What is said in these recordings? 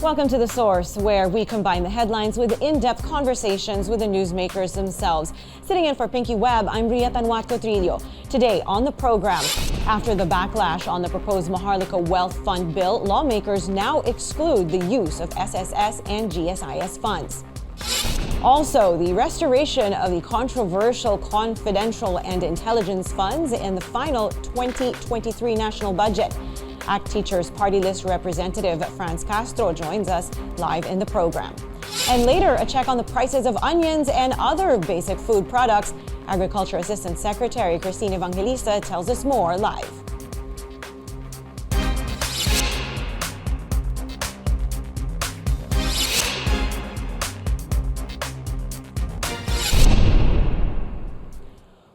Welcome to The Source, where we combine the headlines with in-depth conversations with the newsmakers themselves. Sitting in for Pinky Webb, I'm Ria Tanwatco Trillo. Today on the program, after the backlash on the proposed Maharlika Wealth Fund bill, lawmakers now exclude the use of SSS and GSIS funds. Also, the restoration of the controversial confidential and intelligence funds in the final 2023 national budget. ACT Teachers Party List Representative Castro joins us live in the program. And later, a check on the prices of onions and other basic food products. Agriculture Assistant Secretary Christine Evangelista tells us more live.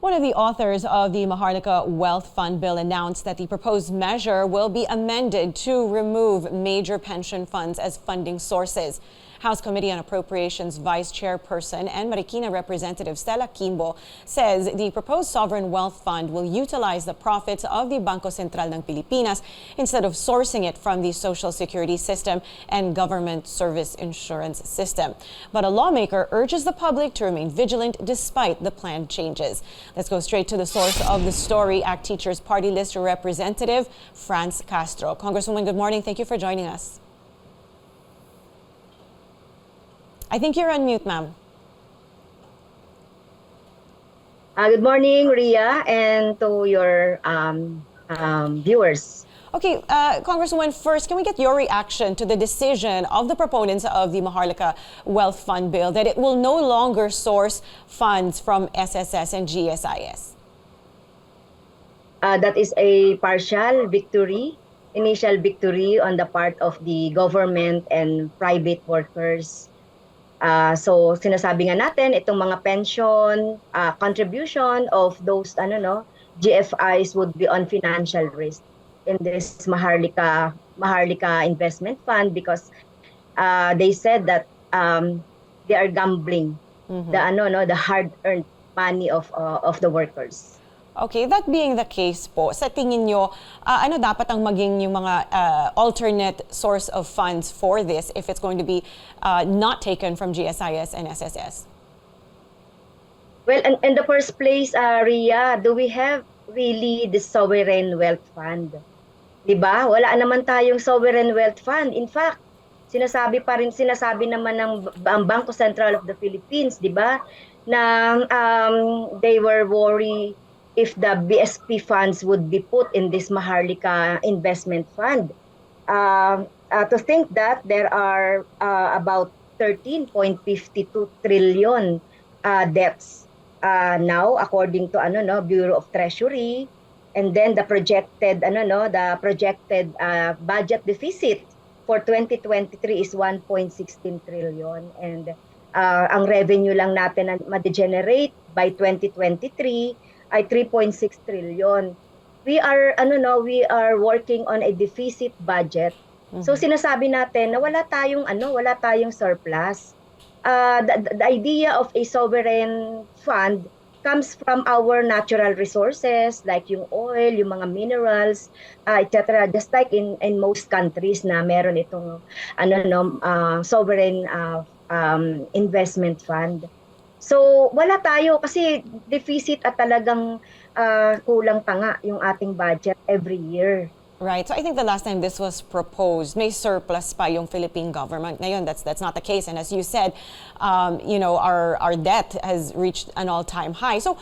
One of the authors of the Maharlika Wealth Fund bill announced that the proposed measure will be amended to remove major pension funds as funding sources. House Committee on Appropriations Vice Chairperson and Marikina Representative Stella Kimbo says the proposed sovereign wealth fund will utilize the profits of the Bangko Sentral ng Pilipinas instead of sourcing it from the Social Security system and government service insurance system. But a lawmaker urges the public to remain vigilant despite the planned changes. Let's go straight to the source of the story, ACT Teachers Party List Representative Castro. Congresswoman, good morning. Thank you for joining us. I think you're on mute, ma'am. Good morning, Ria, and to your viewers. Okay, Congresswoman, first, can we get your reaction to the decision of the proponents of the Maharlika Wealth Fund bill that it will no longer source funds from SSS and GSIS? That is a partial victory, initial victory on the part of the government and private workers. So sinasabi nga natin itong mga pension contribution of those GFIs would be on financial risk in this Maharlika investment fund because they said that they are gambling the hard-earned money of the workers. Okay, that being the case po, sa tingin nyo, ano dapat ang maging yung mga alternate source of funds for this if it's going to be not taken from GSIS and SSS? Well, in the first place, Ria, do we have really the sovereign wealth fund? Diba? Wala naman tayong sovereign wealth fund. In fact, sinasabi naman ng Bangko Sentral of the Philippines, diba, na they were worried if the BSP funds would be put in this Maharlika investment fund. To think that there are about 13.52 trillion debts now according to Bureau of Treasury, and then the projected budget deficit for 2023 is 1.16 trillion, and ang revenue lang natin na ma-generate by 2023 ay 3.6 trillion. We are working on a deficit budget. So sinasabi natin na wala tayong surplus. The idea of a sovereign fund comes from our natural resources like yung oil, yung mga minerals, etc. Just like in most countries na meron itong sovereign investment fund. So wala tayo kasi deficit at talagang kulang pa nga yung ating budget every year. Right. So I think the last time this was proposed, may surplus pa yung Philippine government. Ngayon, that's not the case. And as you said, our debt has reached an all-time high. So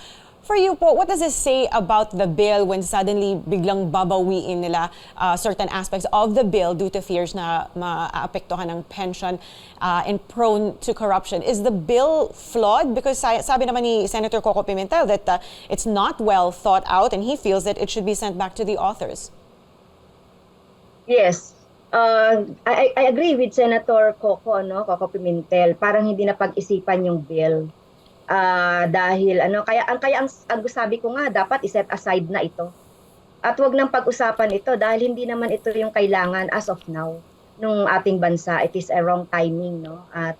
for you po, what does this say about the bill when suddenly biglang babawiin nila certain aspects of the bill due to fears na maapektuhan ng pension and prone to corruption? Is the bill flawed? Because sabi naman ni Senator Coco Pimentel that it's not well thought out and he feels that it should be sent back to the authors. Yes. I agree with Senator Coco Pimentel. Parang hindi na pag-isipan yung bill. Dahil kaya ang sabi ko nga dapat i-set aside na ito. At wag nang pag-usapan ito dahil hindi naman ito yung kailangan as of now nung ating bansa. It is a wrong timing, no? At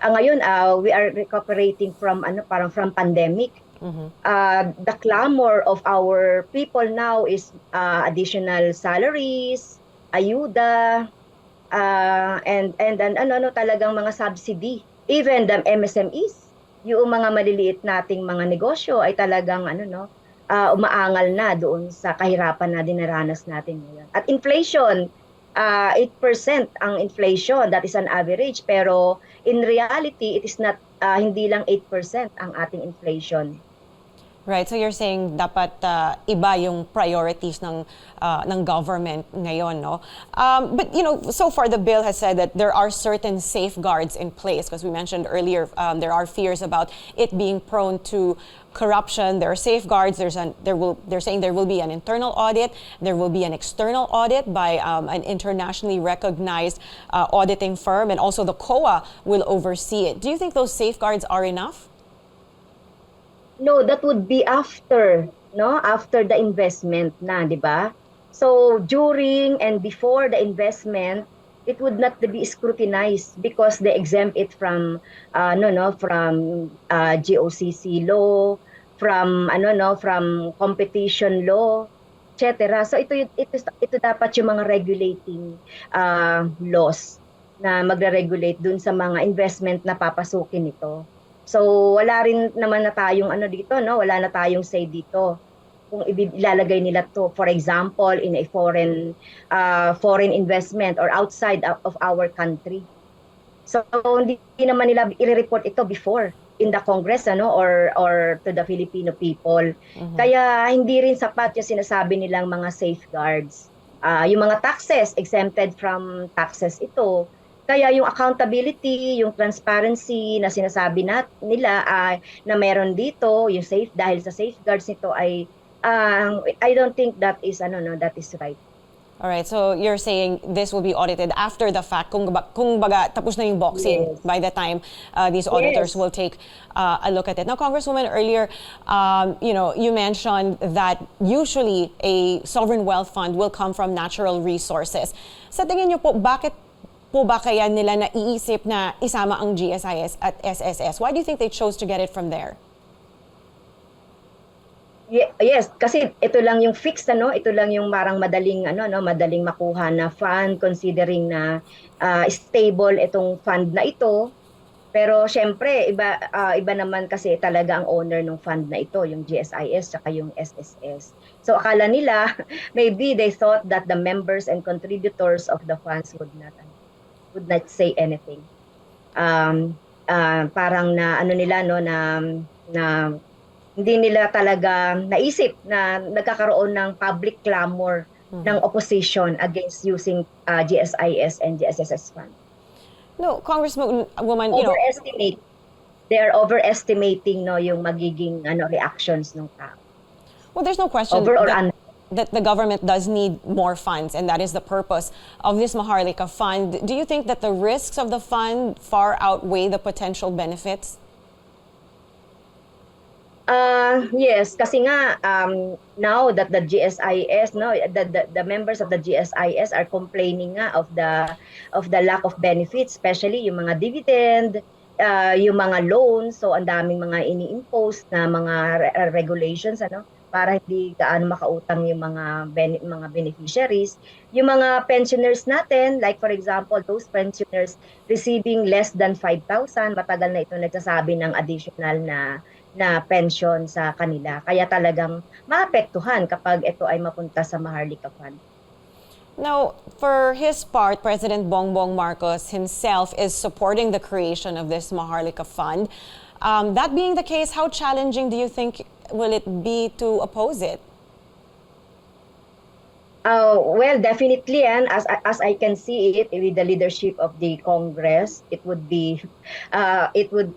ngayon we are recuperating from from pandemic. The clamor of our people now is additional salaries, ayuda, and then talagang mga subsidy. Even the MSMEs, yung mga maliliit nating mga negosyo ay talagang umaangal na doon sa kahirapan na dinaranas natin ngayon. At inflation, 8% ang inflation, that is an average, pero in reality it is not, hindi lang 8% ang ating inflation. Right, so you're saying dapat iba yung priorities ng government ngayon, no? But so far the bill has said that there are certain safeguards in place, because we mentioned earlier there are fears about it being prone to corruption. There are safeguards. They're saying there will be an internal audit, there will be an external audit by an internationally recognized auditing firm, and also the COA will oversee it. Do you think those safeguards are enough? No, that would be after, no? After the investment na, di ba? So, during and before the investment, it would not be scrutinized because they exempt it from, from GOCC law, from, from competition law, etc. So, ito dapat yung mga regulating laws na magre-regulate dun sa mga investment na papasukin ito. So wala rin naman na tayong dito, no? Wala na tayong say dito kung ilalagay nila to, for example, in a foreign investment or outside of our country. So hindi naman nila i-report ito before in the Congress or to the Filipino people. Kaya hindi rin sapat yung sinasabi nilang mga safeguards. Yung mga taxes, exempted from taxes ito. Kaya yung accountability, yung transparency na sinasabi nila na meron dito, yung dahil sa safeguards nito ay I don't think that is that is right. All right, so you're saying this will be audited after the fact, kung baga tapos na yung boxing. Yes. By the time these auditors will take a look at it. Now, Congresswoman, earlier, you mentioned that usually a sovereign wealth fund will come from natural resources. Sa tingin niyo po, bakit po ba kaya nila naiisip na isama ang GSIS at SSS? Why do you think they chose to get it from there? Yes, kasi ito lang yung fixed, ito lang yung marang madaling madaling makuha na fund, considering na stable itong fund na ito. Pero syempre iba naman kasi talaga ang owner ng fund na ito, yung GSIS at yung SSS. So akala nila maybe they thought that the members and contributors of the funds would not say anything. Parang na nila na hindi nila talaga naisip na nagkakaroon ng public clamor ng opposition against using GSIS and GSSS fund. No, Congresswoman, they are overestimating yung magiging reactions ng tao. Well, there's no question that the government does need more funds, and that is the purpose of this Maharlika Fund. Do you think that the risks of the fund far outweigh the potential benefits? Yes, kasi nga now that the GSIS, the members of the GSIS are complaining nga of the lack of benefits, especially yung mga dividend, yung mga loans. So ang daming mga ini-impose na mga regulations para hindi gaano makautang yung mga beneficiaries. Yung mga pensioners natin, like for example, those pensioners receiving less than 5,000, matagal na ito nagsasabi ng additional na pension sa kanila. Kaya talagang maapektuhan kapag ito ay mapunta sa Maharlika Fund. Now, for his part, President Bongbong Marcos himself is supporting the creation of this Maharlika Fund. That being the case, how challenging do you think will it be to oppose it? Well, definitely, and as I can see it with the leadership of the Congress, it would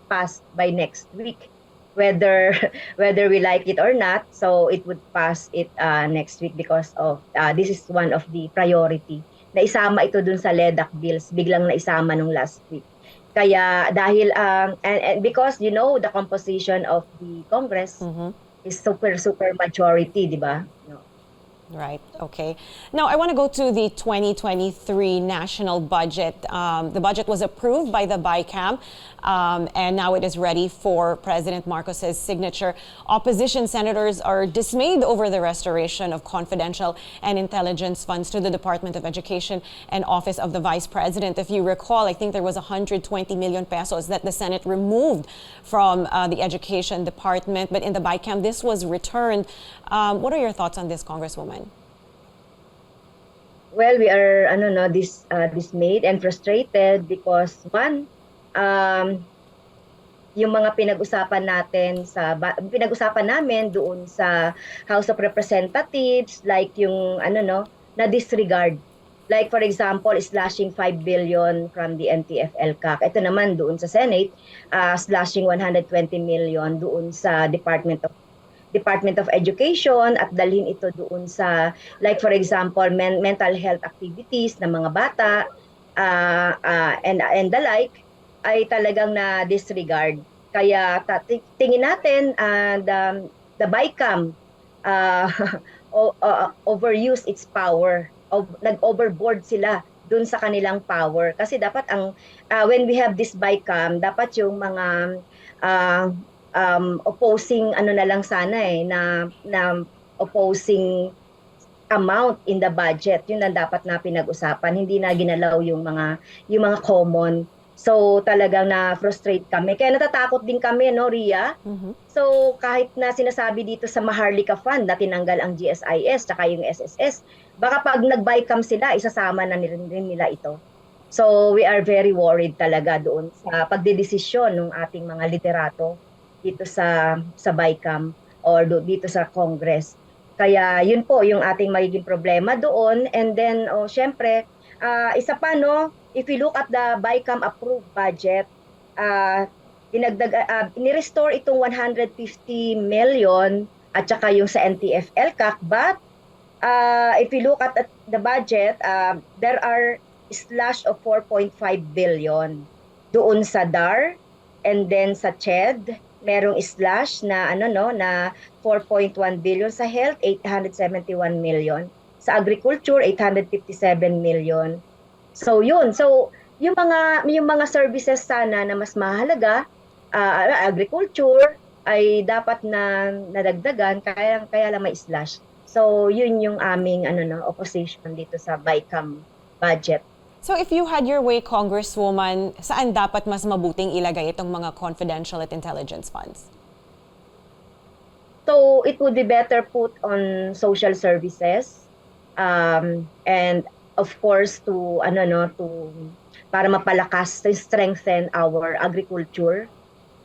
pass by next week, whether we like it or not. So it would pass it next week because of this is one of the priority. Naisama ito dun sa LEDAC bills, biglang naisama nung last week. Kaya dahil and because the composition of the Congress is super majority, di ba? No. Right. Okay. Now, I want to go to the 2023 national budget. The budget was approved by the BICAM, and now it is ready for President Marcos's signature. Opposition senators are dismayed over the restoration of confidential and intelligence funds to the Department of Education and Office of the Vice President. If you recall, I think there was 120 million pesos that the Senate removed from the Education Department, but in the BICAM, this was returned. What are your thoughts on this, Congresswoman? Well, we are dismayed and frustrated because one, yung mga pinag-usapan namin doon sa House of Representatives, like yung na disregard. Like for example, slashing 5 billion from the NTF-LCAC. Ito naman doon sa Senate, slashing 120 million doon sa Department of Education at dalhin ito doon sa, like for example, mental health activities ng mga bata and the like, ay talagang na disregard. Kaya tingin natin the BICAM overuse its power. Nag-overboard sila doon sa kanilang power. Kasi dapat when we have this BICAM, dapat yung mga opposing na lang sana na opposing amount in the budget, yun ang dapat na pinag-usapan, hindi na ginalaw yung mga common. So talagang na frustrate kami, kaya natatakot din kami, no, Ria? So kahit na sinasabi dito sa Maharlika Fund na tinanggal ang GSIS tsaka yung SSS, baka pag nag-BICAM sila, isasama na rin nila ito. So we are very worried talaga doon sa pagdedesisyon ng ating mga liderato dito sa BICAM or dito sa Congress. Kaya yun po yung ating magiging problema doon. And then syempre, isa pa, no, if you look at the BICAM approved budget, ni-restore itong 150 million at saka yung sa NTF-LCAC, but if you look at the budget, there are slash of 4.5 billion doon sa DAR, and then sa CHED merong slash na na 4.1 billion, sa health 871 million, sa agriculture 857 million. So yun, so yung mga services sana na mas mahalaga, agriculture ay dapat na nadagdagan, kaya lang may slash. So yun yung aming opposition dito sa BICAM budget. So if you had your way, Congresswoman, saan dapat mas mabuting ilagay itong mga confidential at intelligence funds? So it would be better put on social services, and of course to para mapalakas, to strengthen our agriculture.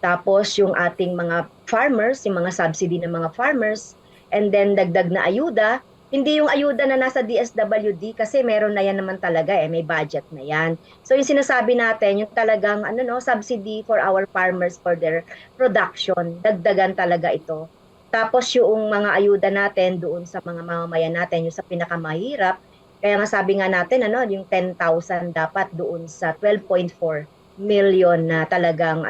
Tapos yung ating mga farmers, yung mga subsidy ng mga farmers, and then dagdag na ayuda. Hindi yung ayuda na nasa DSWD kasi meron na yan naman talaga, may budget na yan. So yung sinasabi natin, yung talagang subsidy for our farmers for their production, dagdagan talaga ito. Tapos yung mga ayuda natin doon sa mga mamamayan natin, yung sa pinakamahirap, kaya nga sabi nga natin, yung 10,000 dapat doon sa 12.4 million na talagang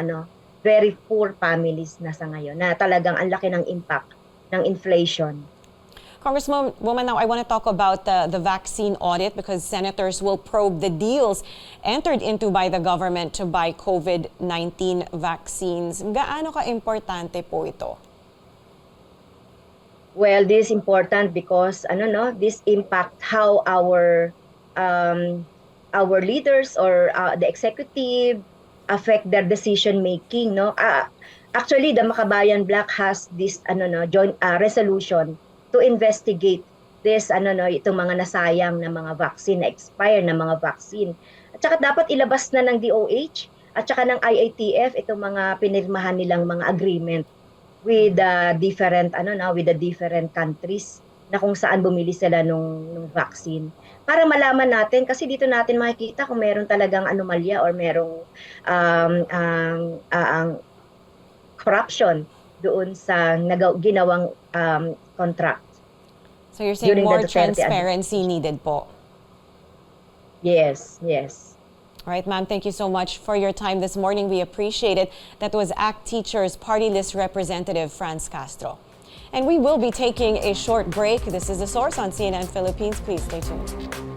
very poor families na sa ngayon, na talagang ang laki ng impact ng inflation. Congresswoman, now I want to talk about the vaccine audit, because senators will probe the deals entered into by the government to buy COVID-19 vaccines. Gaano ka-importante po ito? Well, this is important because this impact how our leaders or the executive affect their decision making, no? Actually, the Makabayan Bloc has this joint resolution to investigate this itong mga nasayang na mga vaccine, na expire na mga vaccine. At saka dapat ilabas na ng DOH at saka ng IATF itong mga pinirmahan nilang mga agreement with the different countries na kung saan bumili sila nung vaccine. Para malaman natin, kasi dito natin makikita kung meron talagang anomalya or merong corruption doon sa ginawang contract. So you're saying more transparency needed po? Yes. All right, ma'am, thank you so much for your time this morning. We appreciate it. That was ACT Teachers Party List Representative Franz Castro. And we will be taking a short break. This is The Source on CNN Philippines. Please stay tuned.